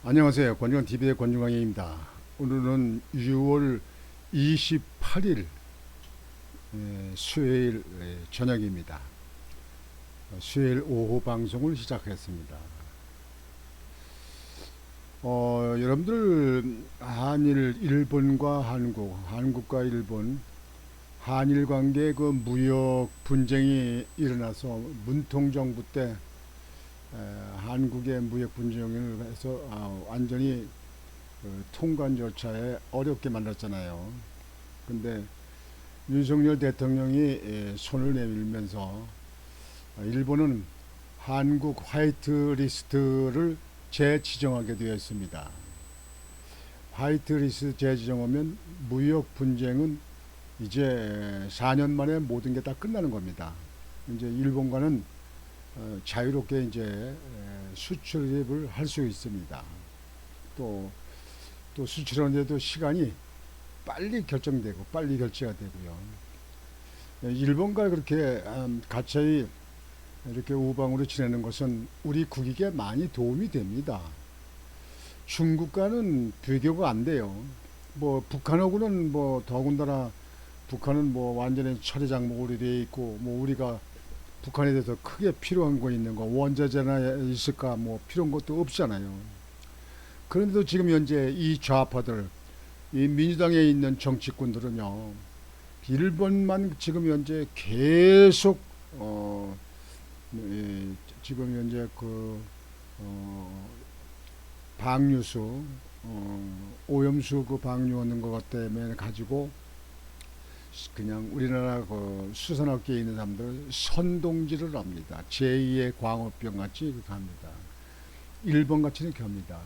안녕하세요. 권중환TV의 권중환입니다. 오늘은 6월 28일 수요일 저녁입니다. 수요일 오후 방송을 시작했습니다. 여러분들 한일, 일본과 한국, 한국과 일본, 한일 관계 그 무역 분쟁이 일어나서 문통정부 때 한국의 무역 분쟁을 해서 완전히 통관 절차에 어렵게 만들었잖아요. 근데 윤석열 대통령이 손을 내밀면서 일본은 한국 화이트 리스트를 재지정하게 되었습니다. 화이트 리스트 재지정하면 무역 분쟁은 이제 4년 만에 모든 게 다 끝나는 겁니다. 이제 일본과는 자유롭게 이제 수출입을 할 수 있습니다. 또 수출하는데도 시간이 빨리 결정되고 빨리 결제가 되고요. 일본과 그렇게 가차이 이렇게 우방으로 지내는 것은 우리 국익에 많이 도움이 됩니다. 중국과는 비교가 안 돼요. 뭐 북한하고는 뭐 더군다나 북한은 뭐 완전히 철의 장목으로 되어 있고 뭐 우리가 북한에 대해서 크게 필요한 거 있는 거 원자재나 있을까 뭐 필요한 것도 없잖아요. 그런데도 지금 현재 이 좌파들, 이 민주당에 있는 정치꾼들은요, 일본만 지금 현재 계속 지금 현재 방류수 오염수 그 방류하는 것 때문에 가지고 그냥 우리나라 그 수산업계에 있는 사람들 선동질을 합니다. 제2의 광우병 같이 그렇게 합니다. 일본 같이는 겹니다.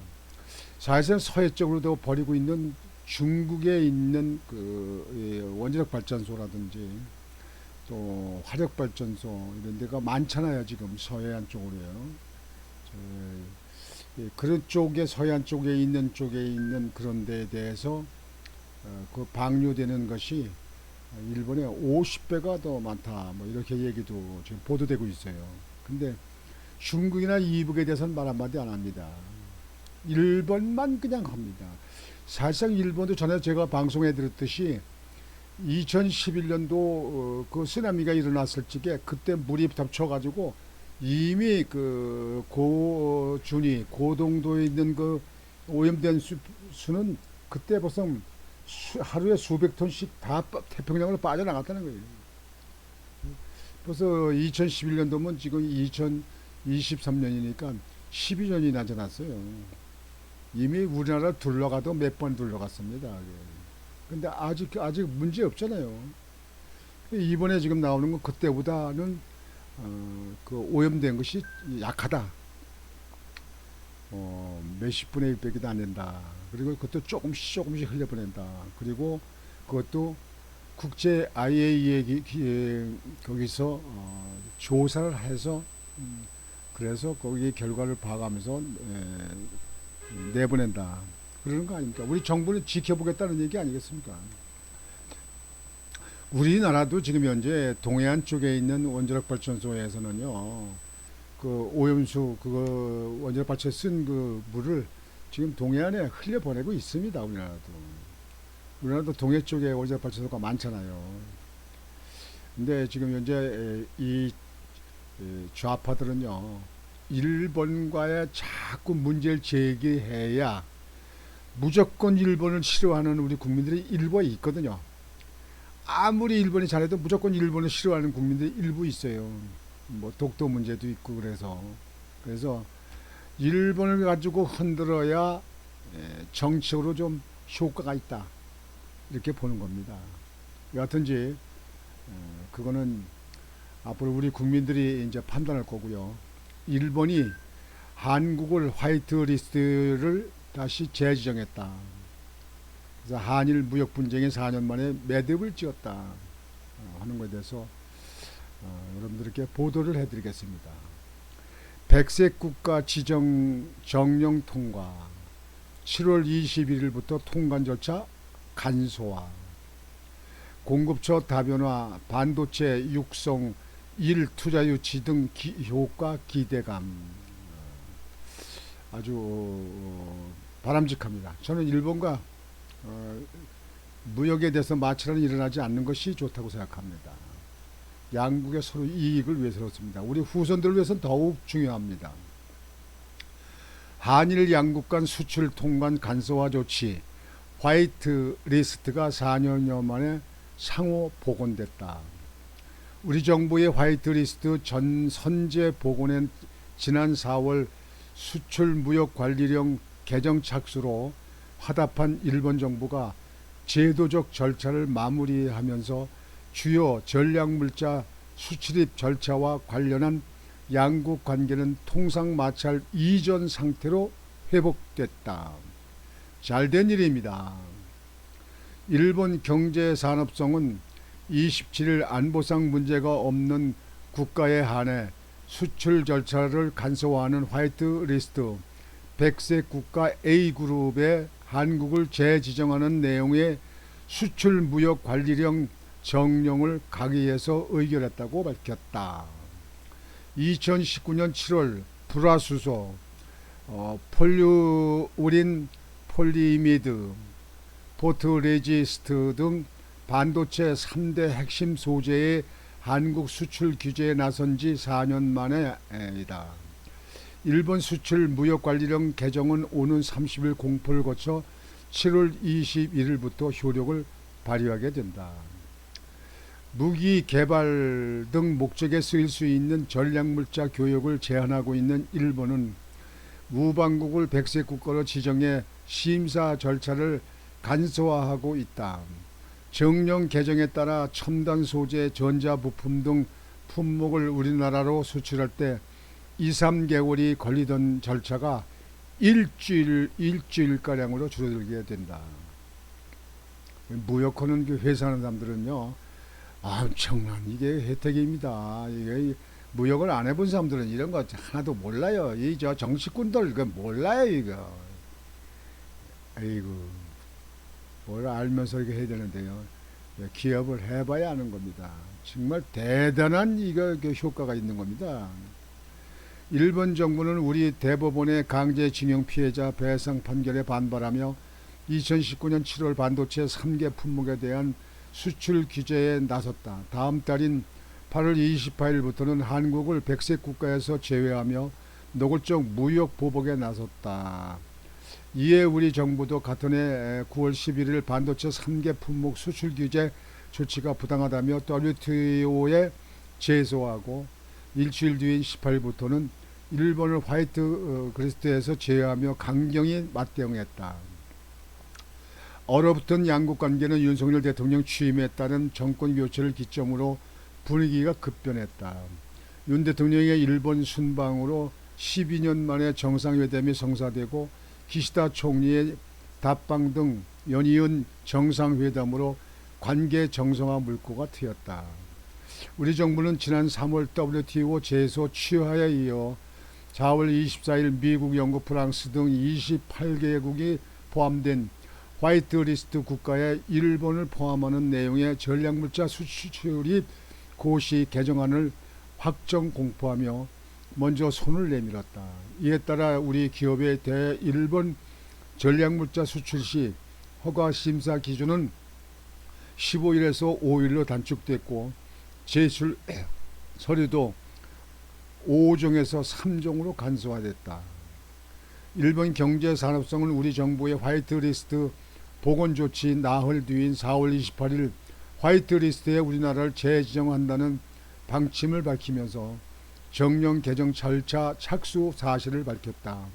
사실상 서해 쪽으로도 버리고 있는 중국에 있는 그 원자력 발전소라든지 또 화력 발전소 이런 데가 많잖아요. 지금 서해안 쪽으로요. 그런 쪽에 서해안 쪽에 있는 그런 데에 대해서 그 방류되는 것이 일본의 50배가 더 많다. 뭐 이렇게 얘기도 지금 보도되고 있어요. 근데 중국이나 이북에 대해서는 말 한마디 안 합니다. 일본만 그냥 합니다. 사실상 일본도 전에 제가 방송에 들었듯이 2011년도 그 쓰나미가 일어났을 적에 그때 물이 덮쳐가지고 이미 그 고준위 고동도에 있는 그 오염된 수는 그때 벌써 하루에 수백 톤씩 다 태평양으로 빠져나갔다는 거예요. 벌써 2011년도면 지금 2023년이니까 12년이나 지났어요. 이미 우리나라 둘러가도 몇 번 둘러갔습니다. 근데 아직 문제 없잖아요. 이번에 지금 나오는 건 그때보다는 그 오염된 것이 약하다. 몇십 분의 1밖에 안 된다. 그리고 그것도 조금씩 흘려보낸다. 그리고 그것도 국제 IAEA 거기서 조사를 해서 그래서 거기에 결과를 봐가면서 내보낸다. 그러는 거 아닙니까? 우리 정부는 지켜보겠다는 얘기 아니겠습니까? 우리나라도 지금 현재 동해안 쪽에 있는 원자력 발전소에서는요, 그 오염수 그거 원자력 발전에 쓴 그 물을 지금 동해안에 흘려보내고 있습니다. 우리나라도 동해 쪽에 원자력 발전소가 많잖아요. 근데 지금 현재 이 좌파들은요, 일본과의 자꾸 문제를 제기해야 무조건 일본을 싫어하는 우리 국민들이 일부에 있거든요. 아무리 일본이 잘해도 무조건 일본을 싫어하는 국민들이 일부 있어요. 뭐 독도 문제도 있고 그래서 일본을 가지고 흔들어야 정치적으로 좀 효과가 있다 이렇게 보는 겁니다. 여하튼지 그거는 앞으로 우리 국민들이 이제 판단할 거고요. 일본이 한국을 화이트 리스트를 다시 재지정했다. 그래서 한일 무역 분쟁이 4년 만에 매듭을 지었다 하는 것에 대해서 여러분들께 보도를 해드리겠습니다. 백색 국가 지정 정령 통과 7월 21일부터 통관 절차 간소화 공급처 다변화 반도체 육성 일 투자 유치 등 효과 기대감 아주 바람직합니다. 저는 일본과 무역에 대해서 마찰은 일어나지 않는 것이 좋다고 생각합니다. 양국의 서로 이익을 위해서 그렇습니다. 우리 후손들을 위해서는 더욱 중요합니다. 한일 양국 간 수출 통관 간소화 조치 화이트 리스트가 4년여 만에 상호 복원됐다. 우리 정부의 화이트 리스트 전 선제 복원은 지난 4월 수출 무역 관리령 개정 착수로 화답한 일본 정부가 제도적 절차를 마무리하면서 주요 전략물자 수출입 절차와 관련한 양국 관계는 통상 마찰 이전 상태로 회복됐다. 잘된 일입니다. 일본 경제산업성은 27일 안보상 문제가 없는 국가에 한해 수출 절차를 간소화하는 화이트 리스트 100세 국가 A그룹에 한국을 재지정하는 내용의 수출 무역 관리령 정령을 강의해서 의결했다고 밝혔다. 2019년 7월 불화수소, 폴리우린 폴리미드, 포트레지스트 등 반도체 3대 핵심 소재의 한국 수출 규제에 나선 지 4년 만에이다. 일본 수출 무역관리령 개정은 오는 30일 공포를 거쳐 7월 21일부터 효력을 발휘하게 된다. 무기 개발 등 목적에 쓰일 수 있는 전략물자 교역을 제한하고 있는 일본은 우방국을 백색 국가로 지정해 심사 절차를 간소화하고 있다. 정령 개정에 따라 첨단 소재, 전자부품 등 품목을 우리나라로 수출할 때 2~3개월이 걸리던 절차가 일주일가량으로 줄어들게 된다. 무역하는 그 회사하는 사람들은요, 엄청난 이게 혜택입니다. 이게 무역을 안 해본 사람들은 이런 거 하나도 몰라요. 이 저 정치꾼들 그 몰라요 이거. 아이고, 뭘 알면서 이렇게 해야 되는데요. 기업을 해봐야 하는 겁니다. 정말 대단한 이거 효과가 있는 겁니다. 일본 정부는 우리 대법원의 강제징용 피해자 배상 판결에 반발하며 2019년 7월 반도체 3개 품목에 대한 수출 규제에 나섰다. 다음 달인 8월 28일부터는 한국을 백색 국가에서 제외하며 노골적 무역 보복에 나섰다. 이에 우리 정부도 같은 해 9월 11일 반도체 3개 품목 수출 규제 조치가 부당하다며 WTO에 제소하고 일주일 뒤인 18일부터는 일본을 화이트 리스트에서 제외하며 강경히 맞대응했다. 얼어붙은 양국 관계는 윤석열 대통령 취임에 따른 정권 교체를 기점으로 분위기가 급변했다. 윤 대통령의 일본 순방으로 12년 만에 정상회담이 성사되고 기시다 총리의 답방 등 연이은 정상회담으로 관계 정상화 물꼬가 트였다. 우리 정부는 지난 3월 WTO 제소 취하에 이어 4월 24일 미국, 영국, 프랑스 등 28개국이 포함된 화이트 리스트 국가에 일본을 포함하는 내용의 전략물자 수출입 고시 개정안을 확정 공포하며 먼저 손을 내밀었다. 이에 따라 우리 기업의 대일본 전략물자 수출 시 허가 심사 기준은 15일에서 5일로 단축됐고 제출 서류도 5종에서 3종으로 간소화됐다. 일본 경제산업성은 우리 정부의 화이트 리스트 복원 조치 나흘 뒤인 4월 28일 화이트 리스트에 우리나라를 재지정한다는 방침을 밝히면서 정령 개정 절차 착수 사실을 밝혔다.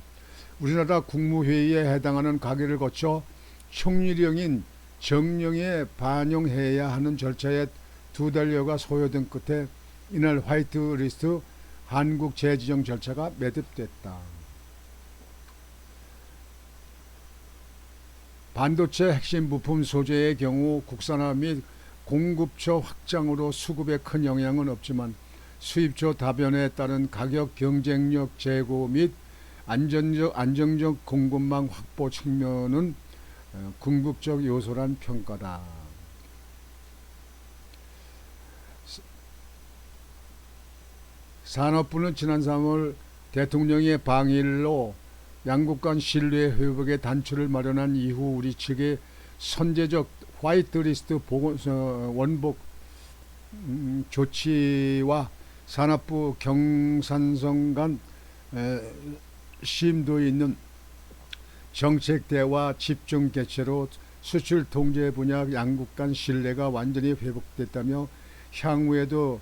우리나라 국무회의에 해당하는 가결을 거쳐 총리령인 정령에 반영해야 하는 절차에 2달여가 소요된 끝에 이날 화이트 리스트 한국 재지정 절차가 매듭됐다. 반도체 핵심 부품 소재의 경우 국산화 및 공급처 확장으로 수급에 큰 영향은 없지만 수입처 다변에 따른 가격 경쟁력 제고 및 안정적 공급망 확보 측면은 궁극적 요소란 평가다. 산업부는 지난 3월 대통령의 방일로 양국 간 신뢰 회복의 단초를 마련한 이후 우리 측의 선제적 화이트리스트 원복 조치와 산업부 경산성 간 심도 있는 정책 대화 집중 개최로 수출 통제 분야 양국 간 신뢰가 완전히 회복됐다며 향후에도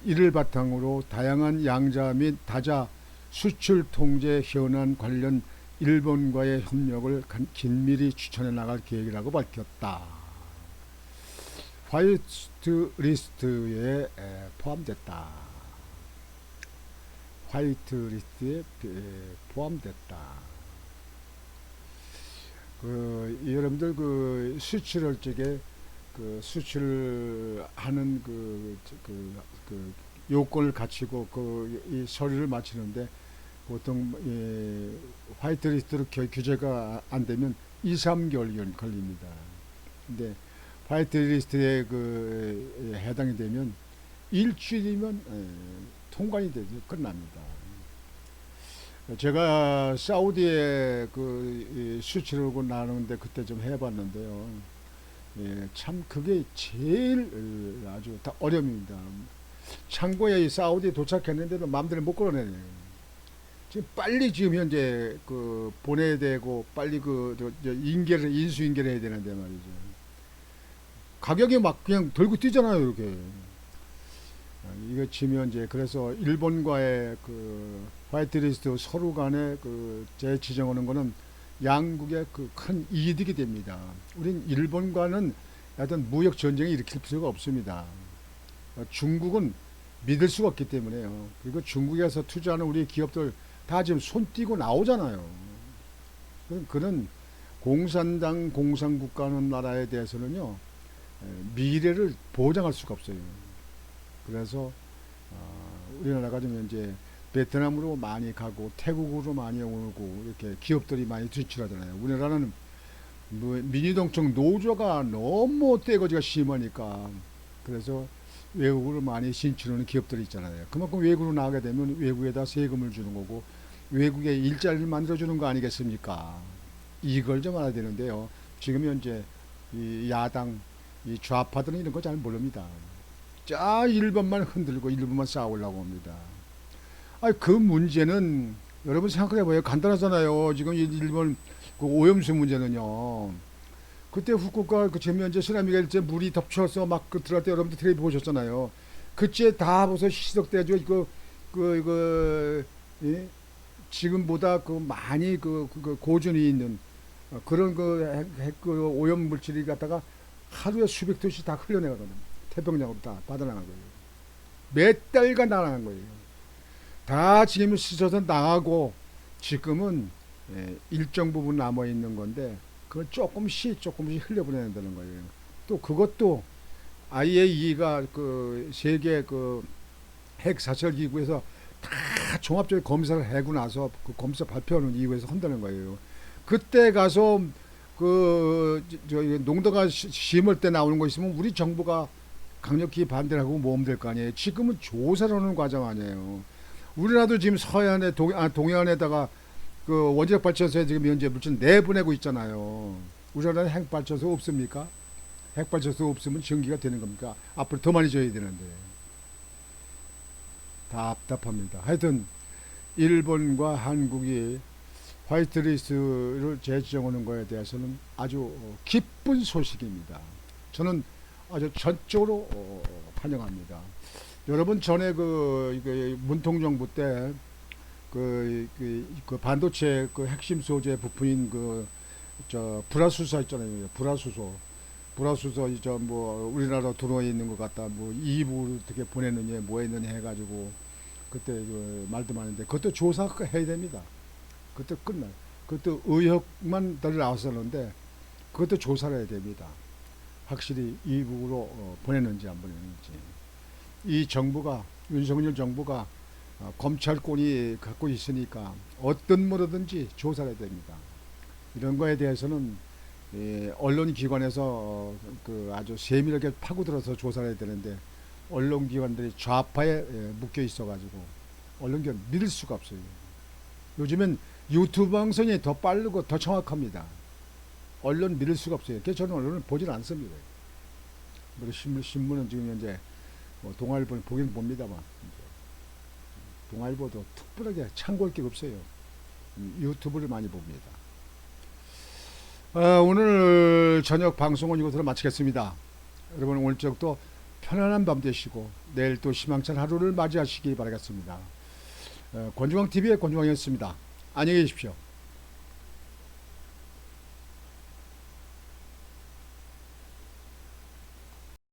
이를 바탕으로 다양한 양자 및 다자 수출 통제 현안 관련 일본과의 협력을 긴밀히 추천해 나갈 계획이라고 밝혔다. 화이트 리스트에 포함됐다. 화이트 리스트에 포함됐다. 여러분들 수출할 적에 수출하는 요건을 갖추고 이 서류를 마치는데 보통 화이트 리스트로 규제가 안 되면 2, 3개월 걸립니다. 근데 화이트 리스트에 해당이 되면 일주일이면 통관이 되죠. 끝납니다. 제가 사우디에 수출하고 나누는데 그때 좀 해봤는데요. 참 그게 제일 아주 다 어려움입니다. 창고에 사우디에 도착했는데도 마음대로 못 걸어내네요. 지금 빨리 지금 현재 보내야 되고 빨리 인수 인계를 해야 되는데 말이죠. 가격이 막 그냥 들고 뛰잖아요, 이렇게. 이거 치면 이제 그래서 일본과의 화이트리스트 서로 간에 재지정하는 거는 양국의 큰 이득이 됩니다. 우린 일본과는 하여튼 무역 전쟁이 일으킬 필요가 없습니다. 중국은 믿을 수가 없기 때문에요. 그리고 중국에서 투자하는 우리 기업들 다 지금 손 띄고 나오잖아요. 그런 공산당 공산국가 하는 나라에 대해서는요, 미래를 보장할 수가 없어요. 그래서 우리나라가 좀 이제 베트남으로 많이 가고 태국으로 많이 오고 이렇게 기업들이 많이 진출하잖아요. 우리나라는 민주노총 노조가 너무 떼거지가 심하니까 그래서 외국으로 많이 진출하는 기업들이 있잖아요. 그만큼 외국으로 나가게 되면 외국에다 세금을 주는 거고 외국에 일자리를 만들어주는 거 아니겠습니까? 이걸 좀 알아야 되는데요. 지금 현재 이 야당, 이 좌파들은 이런 거 잘 모릅니다. 자, 일본만 흔들고 일본만 싸우려고 합니다. 그 문제는 여러분 생각해봐요. 간단하잖아요. 지금 일본 오염수 문제는요. 그때 후쿠오카 지금 현재 쓰나미가 일제 물이 덮쳐서 막 들어갈 때 여러분들 텔레비 보셨잖아요. 그때 다 벌써 시석돼가지고 예? 지금보다 많이 고준이 있는 그런 오염 물질이 갖다가 하루에 수백 톤씩 다 흘려내거든요. 태평양으로 다 빠져나간 거예요. 몇 달간 나가는 거예요. 다 지금 씻어서 나가고 지금은 일정 부분 남아 있는 건데 그걸 조금씩 흘려보낸다는 거예요. 또 그것도 IAEA가 세계 핵 사설 기구에서 다 종합적인 검사를 하고 나서 검사 발표하는 이유에서 한다는 거예요. 그때 가서 농도가 심할 때 나오는 거 있으면 우리 정부가 강력히 반대를 하고 모으면 될 거 아니에요. 지금은 조사를 하는 과정 아니에요. 우리나라도 지금 서해안에 동해안에다가 원자력 발전소에 지금 현재 물질 내보내고 있잖아요. 우리나라는 핵 발전소 없습니까? 핵 발전소 없으면 전기가 되는 겁니까? 앞으로 더 많이 줘야 되는데. 답답합니다. 하여튼 일본과 한국이 화이트리스트를 재지정하는 것에 대해서는 아주 기쁜 소식입니다. 저는 아주 전적으로 환영합니다. 여러분 전에 문통정부 때 반도체 핵심 소재 부품인 불화수소 있잖아요. 불화수소 우리나라 들어와 있는 것 같다. 이입으로 어떻게 보냈느냐, 뭐 했느냐 해가지고 그때 말도 많은데 그것도 조사해야 됩니다. 그것도 끝나요. 그것도 의혹만 덜 나왔었는데 그것도 조사를 해야 됩니다. 확실히 이북으로 보냈는지 안 보냈는지. 이 정부가 윤석열 정부가 검찰권이 갖고 있으니까 어떤 뭐든지 조사를 해야 됩니다. 이런 거에 대해서는 언론기관에서 아주 세밀하게 파고들어서 조사를 해야 되는데 언론기관들이 좌파에 묶여 있어가지고 언론기관 믿을 수가 없어요. 요즘엔 유튜브 방송이 더 빠르고 더 정확합니다. 언론 믿을 수가 없어요. 그래서 저는 언론을 보질 않습니다. 뭐 신문은 지금 현재 뭐 동아일보는 보긴 봅니다만 동아일보도 특별하게 참고할 게 없어요. 유튜브를 많이 봅니다. 오늘 저녁 방송은 이것으로 마치겠습니다. 여러분 오늘 저녁도 편안한 밤 되시고 내일 또 희망찬 하루를 맞이하시기 바라겠습니다. 권중왕TV의 권중왕이었습니다. 안녕히 계십시오.